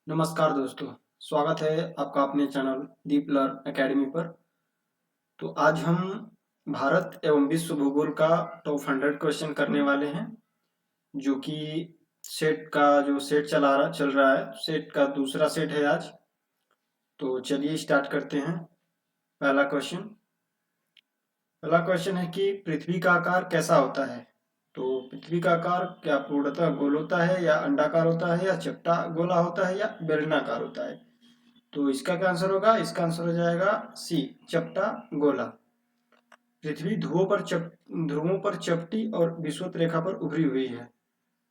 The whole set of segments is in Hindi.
नमस्कार दोस्तों, स्वागत है आपका अपने चैनल दीप लर्न एकेडमी पर। तो आज हम भारत एवं विश्व भूगोल का टॉप 100 क्वेश्चन करने वाले हैं, जो कि सेट का जो सेट चल रहा है, सेट का दूसरा सेट है आज। तो चलिए स्टार्ट करते हैं। पहला क्वेश्चन है कि पृथ्वी का आकार कैसा होता है। तो पृथ्वी का आकार क्या पूर्णतः गोल होता है या अंडाकार होता है या चपटा गोला होता है या बेलनाकार होता है। तो इसका क्या आंसर होगा? इसका आंसर हो जाएगा सी, चपटा गोला। पृथ्वी ध्रुवों पर चपटी और विषुवत रेखा पर उभरी हुई है।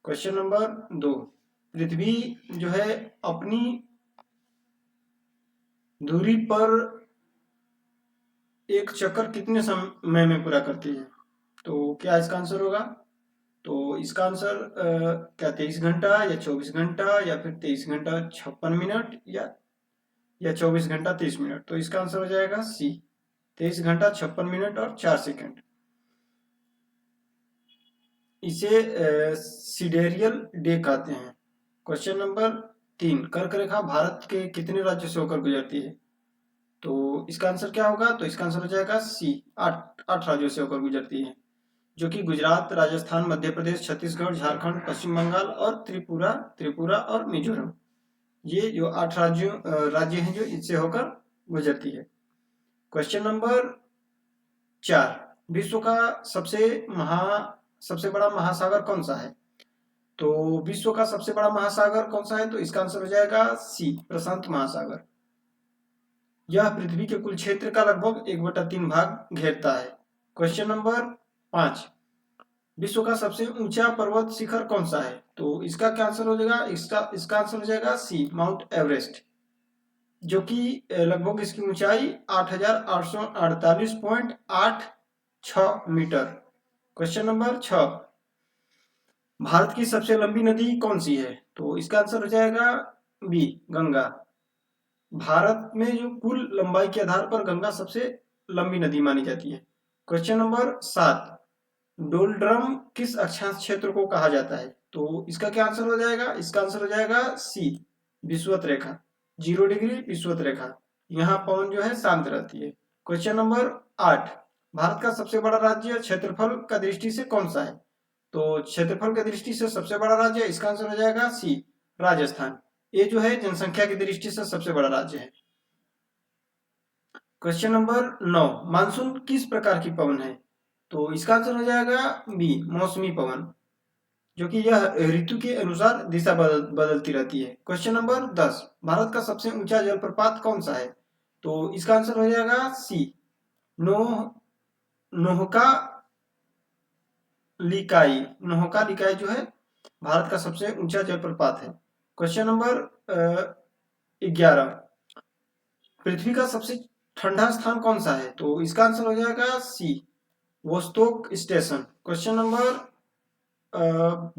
क्वेश्चन नंबर 2, पृथ्वी जो है अपनी दूरी पर एक चक्कर कितने समय में पूरा करती है। तो क्या इसका आंसर होगा? तो इसका आंसर क्या 23 घंटा या 24 घंटा या फिर 23 घंटा 56 मिनट या 24 घंटा 30 मिनट। तो इसका आंसर हो जाएगा सी, 23 घंटा 56 मिनट और 4 सेकंड। इसे सिडेरियल डे कहते हैं। क्वेश्चन नंबर 3, कर्क रेखा भारत के कितने राज्यों से होकर गुजरती है। तो इसका आंसर क्या होगा? तो इसका आंसर हो जाएगा सी, 8 राज्यों से होकर गुजरती है, जो कि गुजरात, राजस्थान, मध्य प्रदेश, छत्तीसगढ़, झारखंड, पश्चिम बंगाल और त्रिपुरा और मिजोरम। ये जो 8 राज्य हैं जो इससे होकर गुजरती है। क्वेश्चन नंबर 4, विश्व का सबसे बड़ा महासागर कौन सा है। तो विश्व का सबसे बड़ा महासागर कौन सा है? तो इसका आंसर हो जाएगा सी, प्रशांत महासागर। यह पृथ्वी के कुल क्षेत्र का लगभग 1/3 भाग घेरता है। क्वेश्चन नंबर 5, विश्व का सबसे ऊंचा पर्वत शिखर कौन सा है। तो इसका क्या आंसर हो जाएगा? इसका आंसर हो जाएगा सी, माउंट एवरेस्ट, जो कि लगभग इसकी ऊंचाई 8,848.86 मीटर। क्वेश्चन नंबर 6, भारत की सबसे लंबी नदी कौन सी है। तो इसका आंसर हो जाएगा बी, गंगा। भारत में जो कुल लंबाई के आधार पर गंगा सबसे लंबी नदी मानी जाती है। क्वेश्चन नंबर 7, डोलड्रम किस अक्षांश क्षेत्र को कहा जाता है। तो इसका क्या आंसर हो जाएगा? इसका आंसर हो जाएगा सी, विषुवत रेखा, 0 डिग्री विषुवत रेखा। यहाँ पवन जो है शांत रहती है। क्वेश्चन नंबर 8, भारत का सबसे बड़ा राज्य क्षेत्रफल का दृष्टि से कौन सा है। तो क्षेत्रफल की दृष्टि से सबसे बड़ा राज्य, इसका आंसर हो जाएगा सी, राजस्थान। ये जो है जनसंख्या की दृष्टि से सबसे बड़ा राज्य है। क्वेश्चन नंबर 9, मानसून किस प्रकार की पवन है। तो इसका आंसर हो जाएगा बी, मौसमी पवन, जो कि यह ऋतु के अनुसार दिशा बदलती रहती है। क्वेश्चन नंबर 10, भारत का सबसे ऊंचा जलप्रपात कौन सा है। तो इसका आंसर हो जाएगा सी, नोहका लिकाई जो है भारत का सबसे ऊंचा जलप्रपात है। क्वेश्चन नंबर 11, पृथ्वी का सबसे ठंडा स्थान कौन सा है। तो इसका आंसर हो जाएगा C, Vostok station. Question number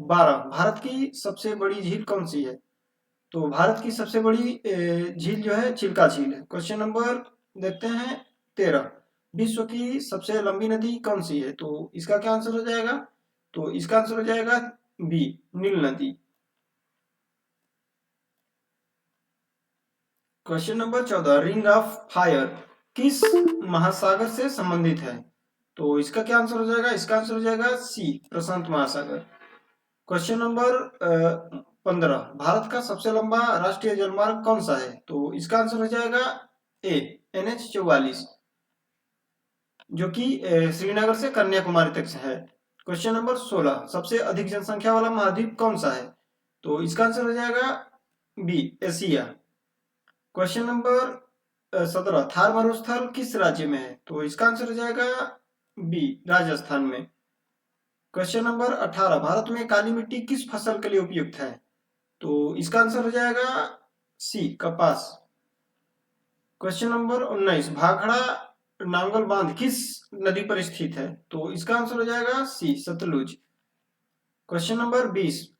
12, Bharat की सबसे बड़ी झील कौन सी है। तो भारत की सबसे बड़ी झील जो है चिल्का झील है। क्वेश्चन नंबर देखते हैं 13, विश्व की सबसे लंबी नदी कौन सी है। तो इसका क्या आंसर हो जाएगा? तो इसका आंसर हो जाएगा बी, नील नदी। Question number 14, ring of fire किस महासागर से संबंधित है। तो इसका क्या आंसर हो जाएगा? इसका आंसर हो जाएगा सी, प्रशांत महासागर। क्वेश्चन नंबर 15, भारत का सबसे लंबा राष्ट्रीय जलमार्ग कौन सा है। तो इसका आंसर हो जाएगा ए, NH-44, जो कि श्रीनगर से कन्याकुमारी तक से है। क्वेश्चन नंबर 16, सबसे अधिक जनसंख्या वाला महाद्वीप कौन सा है। तो इसका आंसर हो जाएगा B, Asia. Question number 17, Thar मरुस्थल किस राज्य में है। तो इसका आंसर हो जाएगा बी, राजस्थान में। क्वेश्चन नंबर 18, भारत में काली मिट्टी किस फसल के लिए उपयुक्त है। तो इसका आंसर हो जाएगा सी, कपास। क्वेश्चन नंबर 19, भाखड़ा नांगल बांध किस नदी पर स्थित है। तो इसका आंसर हो जाएगा सी, सतलुज। क्वेश्चन नंबर 20,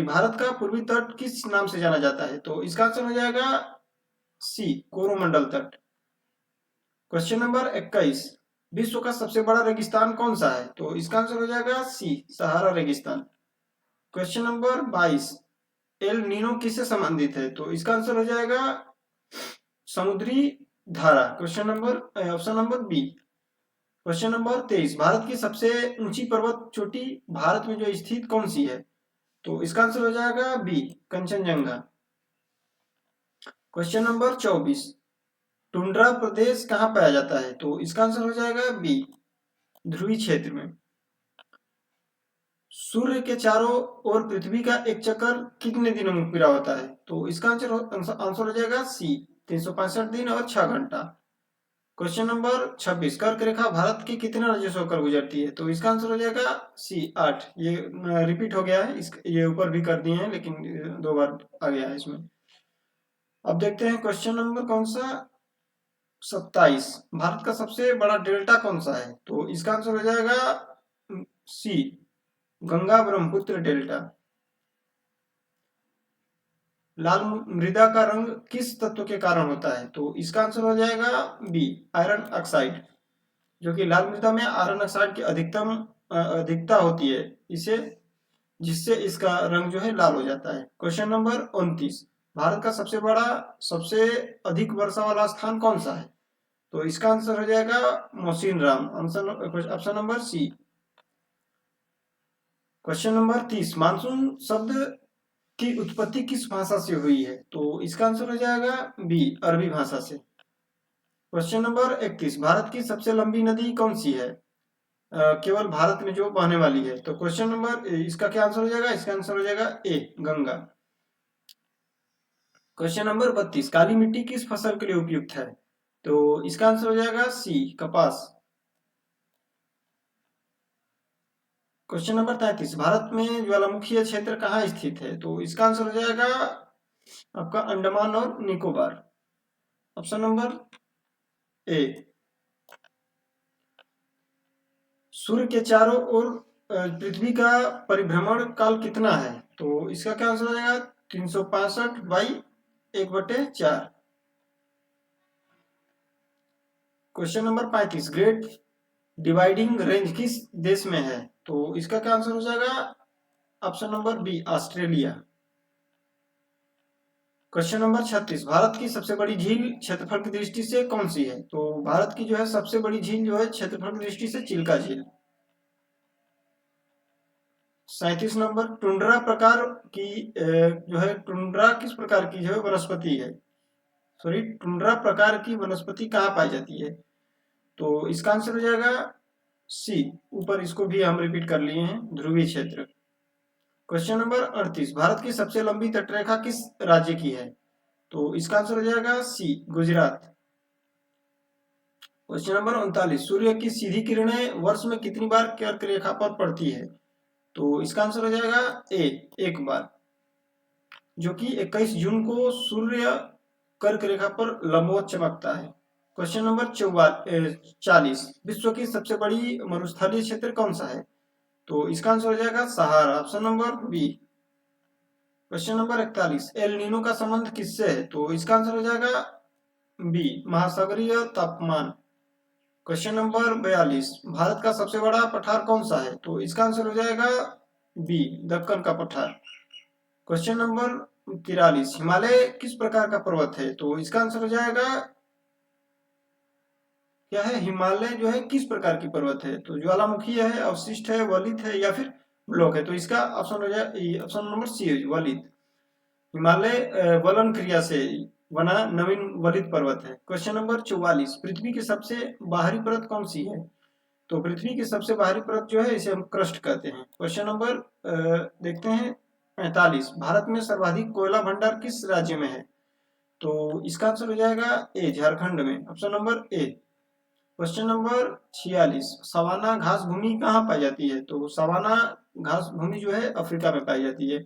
भारत का पूर्वी तट किस नाम से जाना जाता है। तो इसका आंसर हो जाएगा सी, कोरोमंडल तट। क्वेश्चन नंबर 21, विश्व का सबसे बड़ा रेगिस्तान कौन सा है। तो इसका आंसर हो जाएगा सी, सहारा रेगिस्तान। क्वेश्चन नंबर 22, एल नीनो किससे संबंधित है? तो इसका आंसर हो जाएगा समुद्री धारा। Option number B. Question number 23, Bharat की सबसे ऊंची पर्वत चोटी भारत में जो स्थित कौन सी है? तो इसका आंसर हो जाएगा B, Kanchenjunga. Question number 24, tundra प्रदेश कहाँ पाया जाता है? तो इसका आंसर हो जाएगा बी, ध्रुवीय क्षेत्र में। सूर्य के चारों ओर पृथ्वी का एक चक्कर कितने दिनों में पूरा होता है? तो इसका आंसर हो जाएगा सी, 365 दिन और 6 घंटा। क्वेश्चन नंबर 26, कर्क रेखा भारत के कितने राज्यों से होकर गुजरती है? तो इसका आंसर हो जाएगा सी, 8। ये रिपीट हो गया है, ये ऊपर भी कर दिए हैं लेकिन 2 बार आ गया है इसमें। अब देखते हैं क्वेश्चन नंबर कौन सा, 27, भारत का सबसे बड़ा डेल्टा कौन सा है? तो इसका आंसर हो जाएगा सी, गंगा ब्रह्मपुत्र डेल्टा। लाल मृदा का रंग किस तत्व के कारण होता है? तो इसका आंसर हो जाएगा बी, आयरन ऑक्साइड। जो कि लाल मृदा में आयरन ऑक्साइड की अधिकता होती है इसे, जिससे इसका रंग जो है लाल हो जाता है। क्वेश्चन नंबर 29, भारत का सबसे अधिक वर्षा वाला स्थान कौन सा है? तो इसका आंसर हो जाएगा Mawsynram, option number C. Question number 30, monsoon शब्द की उत्पत्ति किस भाषा से हुई है? तो इसका आंसर हो जाएगा बी, अरबी भाषा से। क्वेश्चन नंबर 31, भारत की सबसे लंबी नदी कौन सी है? केवल भारत में जो बहने वाली है। तो क्वेश्चन नंबर, इसका क्या आंसर हो जाएगा? इसका आंसर हो जाएगा ए, गंगा। क्वेश्चन नंबर 32, काली मिट्टी किस फसल के लिए उपयुक्त है? तो इसका आंसर हो जाएगा सी, कपास। क्वेश्चन नंबर 33, भारत में ज्वालामुखीय क्षेत्र कहाँ स्थित है? तो इसका आंसर हो जाएगा आपका अंडमान और निकोबार, ऑप्शन नंबर ए। सूर्य के चारों ओर पृथ्वी का परिभ्रमण काल कितना है? तो इसका क्या आंसर हो जाएगा? 365 by 1/4। Question number 35, great dividing range किस देश में है? तो इसका क्या आंसर हो जाएगा? Option number B, Australia. Question number 36, Bharat की सबसे बड़ी झील क्षेत्रफल की दृष्टि से कौन सी है? तो भारत की जो है सबसे बड़ी झील जो है क्षेत्रफल की दृष्टि से चिल्का झील। 37 नंबर, टुंड्रा प्रकार की जो है टुंड्रा किस प्रकार की जो है वनस्पति है? सॉरी, टुंड्रा प्रकार की वनस्पति कहाँ पाई जाती है? तो इसका आंसर हो जाएगा सी, ऊपर इसको भी हम रिपीट कर लिए हैं, ध्रुवीय क्षेत्र। क्वेश्चन नंबर 38, भारत की सबसे लंबी तटरेखा किस राज्य की है? तो इसका आंसर हो जाएगा सी, गुजरात। क्वेश्चन नंबर 39, सूर्य की सीधी किरणें वर्ष में कितनी बार कर्क रेखा पर पड़ती है? तो इसका आंसर हो जाएगा ए, एक बार, जो कि 21 जून को सूर्य कर्क रेखा पर लंबवत चमकता है। क्वेश्चन नंबर 40, विश्व की सबसे बड़ी मरुस्थलीय क्षेत्र कौन सा है? तो इसका आंसर हो जाएगा Sahara, option number B. Question number 41, El Nino का संबंध किससे है? तो इसका आंसर हो जाएगा बी, महासागरीय तापमान। क्वेश्चन नंबर 42, भारत का सबसे बड़ा पठार कौन सा है? तो इसका आंसर हो जाएगा बी, दक्कन का पठार। क्वेश्चन नंबर 43, हिमालय किस प्रकार का पर्वत है? तो इसका आंसर हो जाएगा क्या है, हिमालय जो है किस प्रकार की पर्वत है? तो ज्वालामुखी है, अवशिष्ट है, वलित है या फिर ब्लॉक है? तो इसका ऑप्शन हो जाए ऑप्शन नंबर सी है, वलित। हिमालय वलन क्रिया से बना नवीन वलित पर्वत है। क्वेश्चन नंबर 44, पृथ्वी की सबसे बाहरी परत कौन सी है? तो पृथ्वी की सबसे बाहरी परत जो है इसे हम क्रस्ट कहते हैं। क्वेश्चन नंबर देखते हैं 45, भारत में सर्वाधिक कोयला भंडार किस राज्य में है? तो इसका आंसर हो जाएगा ए, झारखंड में, option number A. Question number 46, savanna घास भूमि कहाँ पाई जाती है? तो सवाना घास भूमि जो है अफ्रीका में पाई जाती है,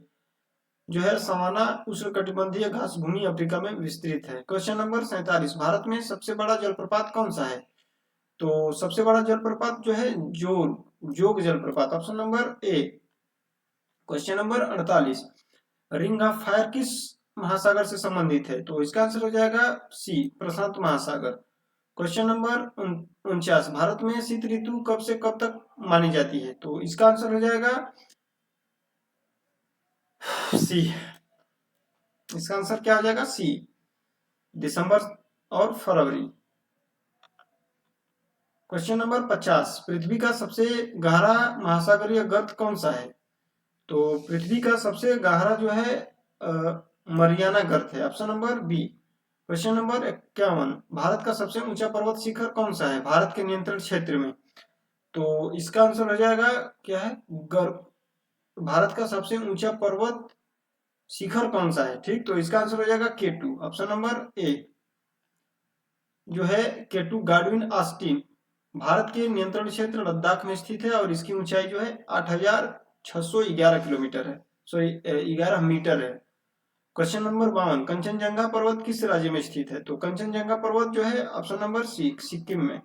जो है सवाना उष्णकटिबंधीय घास भूमि अफ्रीका में विस्तृत है। क्वेश्चन नंबर 47, भारत में सबसे बड़ा जलप्रपात कौन सा है? तो सबसे बड़ा जलप्रपात जो है जोग जलप्रपात, option number A. Question number 48, ring of fire किस महासागर से संबंधित है? तो इसका आंसर हो जाएगा सी, प्रशांत महासागर। क्वेश्चन नंबर 49, भारत में शीत ऋतु कब से कब तक मानी जाती है? तो इसका आंसर हो जाएगा सी, इसका आंसर क्या हो जाएगा? सी, दिसंबर और फरवरी। क्वेश्चन नंबर 50, पृथ्वी का सबसे गहरा महासागरीय गर्त कौन सा है? तो पृथ्वी का सबसे गहरा जो है मरियाना गर्त है, option number B. Question number 51, Bharat का सबसे ऊंचा पर्वत शिखर कौन सा है भारत के नियंत्रण क्षेत्र में? तो इसका आंसर हो जाएगा क्या है? भारत का सबसे ऊंचा पर्वत शिखर कौन सा है? ठीक, तो इसका आंसर हो जाएगा K2, ऑप्शन नंबर ए जो है K2 गार्डविन आस्टीन, भारत के नियंत्रण क्षेत्र लद्दाख में स्थित है और इसकी ऊंचाई जो है 8,611 किलोमीटर है, सॉरी 11 मीटर है। क्वेश्चन नंबर 52, कंचनजंगा पर्वत किस राज्य में स्थित है? तो कंचनजंगा पर्वत जो है ऑप्शन नंबर सी, सिक्किम में।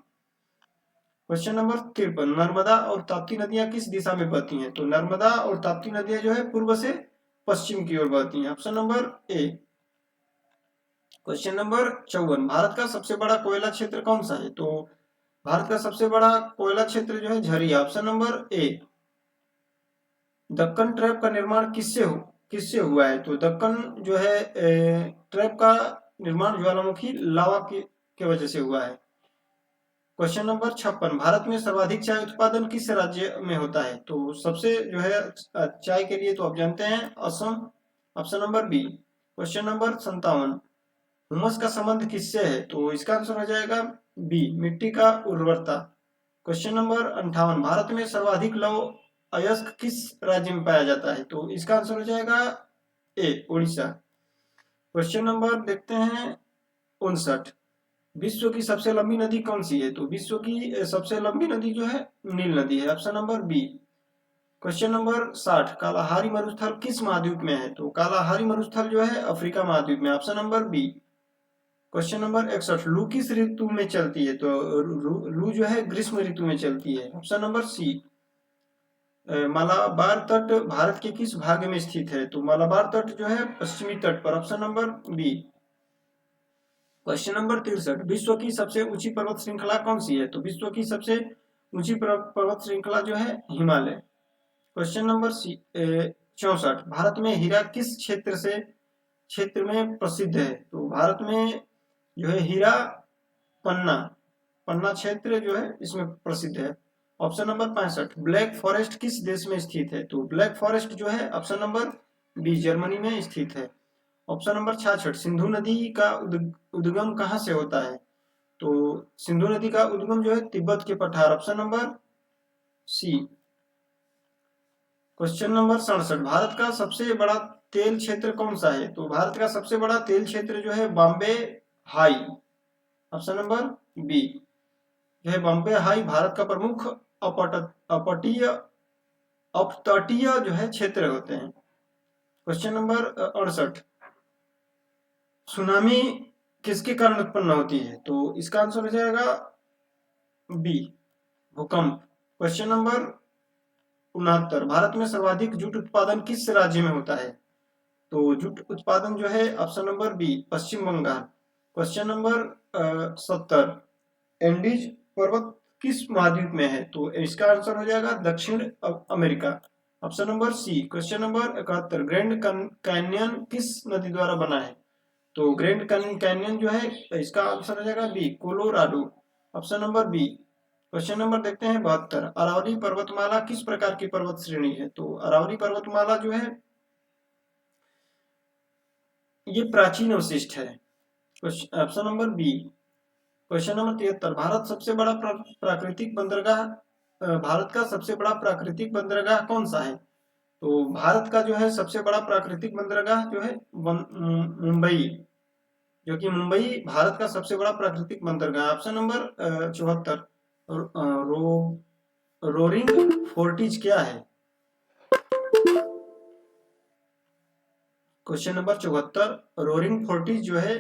क्वेश्चन नंबर 53, नर्मदा और ताप्ती नदियां किस दिशा में बहती हैं? तो नर्मदा और ताप्ती नदियां जो है पूर्व से पश्चिम की ओर बहती हैं, option number A. Question number 54, Bharat का सबसे बड़ा कोयला क्षेत्र कौन सा है? तो भारत का सबसे बड़ा कोयला क्षेत्र जो है झरिया, ऑप्शन नंबर ए। दक्कन ट्रैप का निर्माण किससे हुआ है? तो दक्कन जो है ट्रैप का निर्माण ज्वालामुखी लावा के वजह से हुआ है। क्वेश्चन नंबर 56, भारत में सर्वाधिक चाय उत्पादन किस राज्य में होता है? तो सबसे जो है चाय के लिए तो आप जानते हैं Assam, option number B. Question number 57, humus का संबंध किससे है? तो इसका आंसर हो जाएगा बी, मिट्टी का उर्वरता। क्वेश्चन नंबर 58, भारत में सर्वाधिक लौह अयस्क किस राज्य में पाया जाता है? तो इसका आंसर हो जाएगा ए, उड़ीसा। क्वेश्चन नंबर देखते हैं 59, विश्व की सबसे लंबी नदी कौन सी है? तो विश्व की सबसे लंबी नदी जो है नील नदी है, option number B. Question number 60, Kalahari मरुस्थल किस महाद्वीप में है? तो कालाहारी मरुस्थल जो है अफ्रीका महाद्वीप में, option number B. Question number 61, लू किस ऋतु में चलती है? तो लू जो है ग्रीष्म ऋतु में चलती है, ऑप्शन नंबर सी। मालाबार तट भारत के किस भाग में स्थित है? तो मालाबार तट जो है पश्चिमी तट पर, option number B. Question number 63, विश्व की सबसे ऊंची पर्वत श्रृंखला कौन सी है? तो विश्व की सबसे ऊंची पर्वत श्रृंखला जो है हिमालय। क्वेश्चन नंबर 64, भारत में हीरा किस क्षेत्र में प्रसिद्ध है? तो भारत में जो है हीरा पन्ना पन्ना क्षेत्र जो है इसमें प्रसिद्ध है, ऑप्शन नंबर 65। ब्लैक फॉरेस्ट किस देश में स्थित है? तो ब्लैक फॉरेस्ट जो है ऑप्शन नंबर बी, जर्मनी में स्थित है। ऑप्शन नंबर 66, सिंधु नदी का उद्गम कहाँ से होता है? तो सिंधु नदी का उद्गम जो है तिब्बत के पठार, option number C. Question number 67, Bharat का सबसे बड़ा तेल क्षेत्र कौन सा है? तो भारत का सबसे बड़ा तेल क्षेत्र जो है Bombay High, option number B. जो है बॉम्बे हाई भारत का प्रमुख अपतटीय अपतटीय जो है क्षेत्र होते हैं। क्वेश्चन नंबर 68, सुनामी किसके कारण उत्पन्न होती है? तो इसका आंसर हो जाएगा बी, भूकंप। क्वेश्चन नंबर 69, भारत में सर्वाधिक जूट उत्पादन किस राज्य में होता है? तो जूट उत्पादन जो है ऑप्शन नंबर बी, पश्चिम बंगाल। क्वेश्चन नंबर 70, एंडीज पर्वत किस महाद्वीप में है? तो इसका आंसर हो जाएगा दक्षिण America, option number C. Question number 71, Grand Canyon किस नदी द्वारा बना है? तो ग्रैंड कैन्यन जो है इसका आंसर हो जाएगा B, Colorado, option number B. Question number देखते हैं 72, अरावली पर्वतमाला किस प्रकार की पर्वत श्रेणी है? तो अरावली पर्वतमाला जो है ये प्राचीन अवशिष्ट है, option number B. Question number 73, Bharat का सबसे बड़ा प्राकृतिक बंदरगाह कौन सा है? तो भारत का जो है सबसे बड़ा प्राकृतिक बंदरगाह जो है मुंबई, जो कि मुंबई भारत का सबसे बड़ा प्राकृतिक बंदरगाह, ऑप्शन नंबर 74। रोरिंग फोर्टिज क्या है? क्वेश्चन नंबर 74, रोरिंग फोर्टिज जो है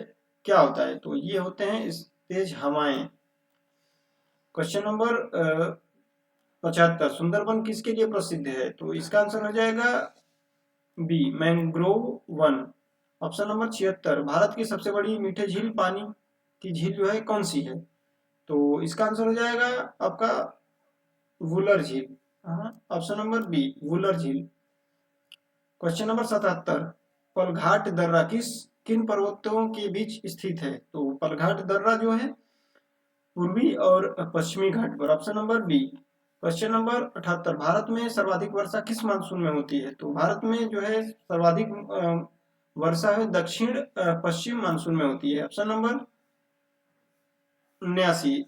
क्या होता है? तो ये होते हैं तेज हवाएं। क्वेश्चन नंबर 75, सुंदरबन किसके लिए प्रसिद्ध है? तो इसका आंसर हो जाएगा बी, मैंग्रोव वन, ऑप्शन नंबर 76, भारत की सबसे बड़ी मीठे झील पानी की झील जो है कौन सी है? तो इसका आंसर हो जाएगा आपका वुलर झील, ऑप्शन नंबर बी, वुलर झील। क्वेश्चन नंबर 77, पलघाट दर्रा किन पर्वतों के बीच स्थित है? तो पलघाट दर्रा जो है पूर्वी और पश्चिमी घाट पर। Option number B. Question number 78, Bharat में सर्वाधिक वर्षा किस मानसून में होती है? तो भारत में जो है सर्वाधिक वर्षा है दक्षिण पश्चिम मानसून में होती है। ऑप्शन नंबर 79,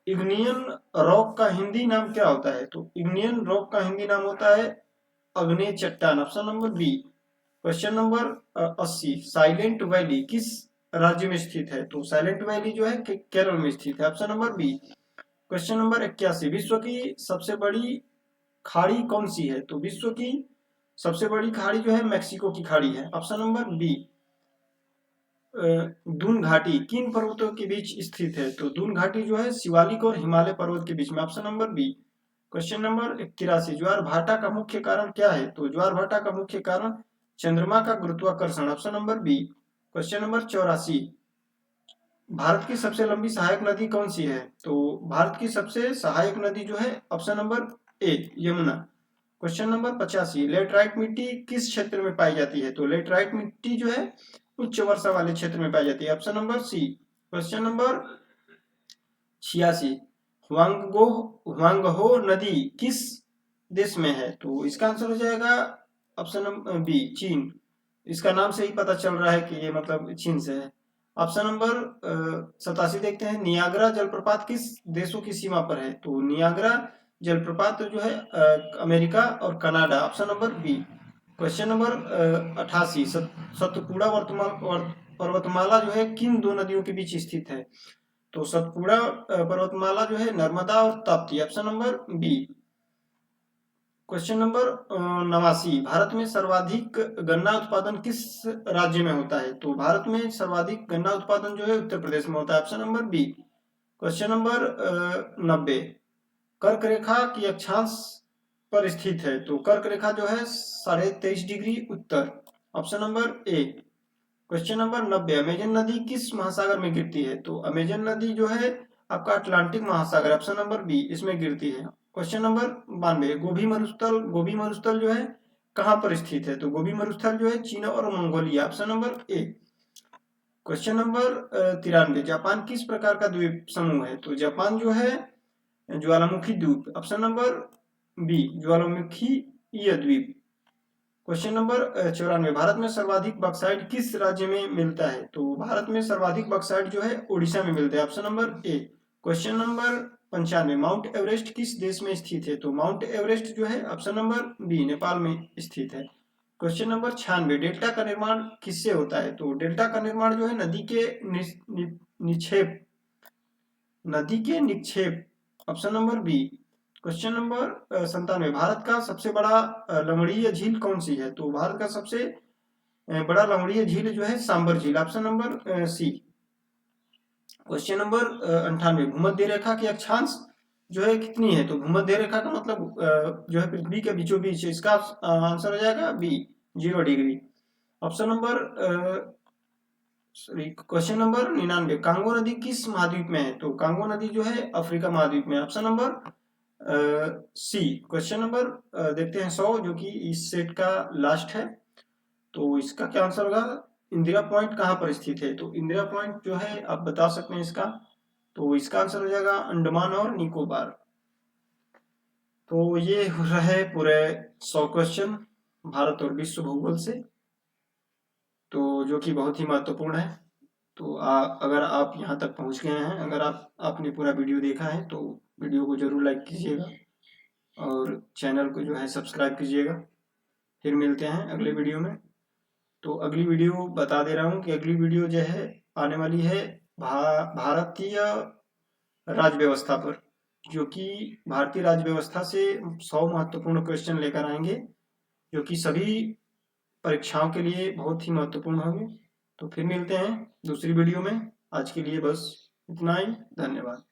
इग्नियन रॉक का हिंदी नाम क्या होता है? तो इग्नियन रॉक का हिंदी नाम होता है अग्नेय चट्टान। Option number B. Question number 80, Silent Valley किस राज्य में स्थित है? तो साइलेंट वैली जो है केरल में स्थित है। Option number B. Question number 81, विश्व की सबसे बड़ी खाड़ी कौन सी है? तो विश्व की सबसे बड़ी खाड़ी जो है मैक्सिको की खाड़ी है। Option number B. दून घाटी किन पर्वतों के बीच स्थित है? तो दून घाटी जो है शिवालिक और हिमालय पर्वत के बीच में। Option number B. Question number 83, ज्वार भाटा का मुख्य कारण क्या है? तो ज्वार भाटा का मुख्य कारण चंद्रमा का गुरुत्वाकर्षण। Option number B. Question number 84, Bharat की सबसे लंबी सहायक नदी कौन सी है? तो भारत की सबसे सहायक नदी जो है ऑप्शन नंबर ए यमुना। क्वेश्चन नंबर 85, लेटराइट मिट्टी किस क्षेत्र में पाई जाती है? तो लेटराइट मिट्टी जो है उच्च वर्षा वाले क्षेत्र में पाई जाती है। Option number C. Question number 86, Huangho नदी किस देश में है? तो इसका आंसर हो जाएगा ऑप्शन नंबर बी चीन। इसका नाम से ही पता चल रहा है कि ये मतलब चीन से है। ऑप्शन नंबर 87 देखते हैं, नियाग्रा जलप्रपात किस देशों की सीमा पर है? तो नियाग्रा जलप्रपात जो है अमेरिका और Canada. Option number B. Question number 88, Satpura पर्वतमाला जो है किन दो नदियों के बीच स्थित है? तो सतपुड़ा पर्वतमाला जो है नर्मदा और Tapti. Option number B. Question number 89, Bharat में सर्वाधिक गन्ना उत्पादन किस राज्य में होता है? तो भारत में सर्वाधिक गन्ना उत्पादन जो है उत्तर प्रदेश में होता है। Option number B. Question number 90, कर्क रेखा की अक्षांश पर स्थित है? तो कर्क रेखा जो है 23.5 degree Uttar. Option number A. Question number 90, Amazon नदी किस महासागर में गिरती है? तो अमेजन नदी जो है आपका अटलांटिक महासागर। ऑप्शन नंबर बी इसमें गिरती है। क्वेश्चन नंबर 92, गोबी मरुस्थल जो है कहां पर स्थित है? तो गोबी मरुस्थल जो है चीन और Mongolia. Option number A. Question number 93, Japan किस प्रकार का द्वीप समूह है? तो जापान जो है ज्वालामुखी द्वीप। ऑप्शन नंबर बी ज्वालामुखीय द्वीप। क्वेश्चन नंबर 94, भारत में सर्वाधिक बॉक्साइट किस राज्य में मिलता है? तो भारत में सर्वाधिक बॉक्साइट जो है ओडिशा में मिलता है। Option number A. Question number 95, mount Everest किस देश में स्थित है? तो माउंट एवरेस्ट जो है ऑप्शन नंबर बी नेपाल में स्थित है। क्वेश्चन नंबर 96, डेल्टा का निर्माण किससे होता है? तो डेल्टा का निर्माण जो है नदी के निक्षेप। Option number B. Question number 97, Bharat का सबसे बड़ा लवणीय झील कौन सी है? तो भारत का सबसे बड़ा लवणीय झील जो है सांबर झील। Option number C. Question number 98, भूमध्य रेखा की अक्षांश जो है कितनी है? तो भूमध्य रेखा का मतलब जो है पृथ्वी के बीचों बीच है। इसका आंसर हो जाएगा B 0 degree. Option number question number 99, Congo नदी किस महाद्वीप में है? तो कांगो नदी जो है अफ्रीका महाद्वीप में। Option number C. Question number देखते हैं 100 जो कि इस सेट का लास्ट है। तो इसका क्या आंसर होगा? इंदिरा पॉइंट कहां पर स्थित है? तो इंदिरा पॉइंट जो है आप बता सकते हैं इसका। तो इसका आंसर हो जाएगा अंडमान और निकोबार। तो ये हो रहे पूरे 100 क्वेश्चन भारत और विश्व भूगोल से, तो जो कि बहुत ही महत्वपूर्ण है। तो अगर आप यहाँ तक पहुँच गए हैं, अगर आपने पूरा वीडियो देखा है तो वीडियो को जरूर लाइक कीजिएगा और चैनल को जो है सब्सक्राइब कीजिएगा। फिर मिलते हैं अगले वीडियो में। तो अगली वीडियो बता दे रहा हूँ कि अगली वीडियो जो है आने वाली है भारतीय राज्य व्यवस्था पर, जो कि भारतीय राज्य व्यवस्था से 100 महत्वपूर्ण क्वेश्चन लेकर आएंगे, जो कि सभी परीक्षाओं के लिए बहुत ही महत्वपूर्ण होंगे। तो फिर मिलते हैं दूसरी वीडियो में। आज के लिए बस इतना ही। धन्यवाद।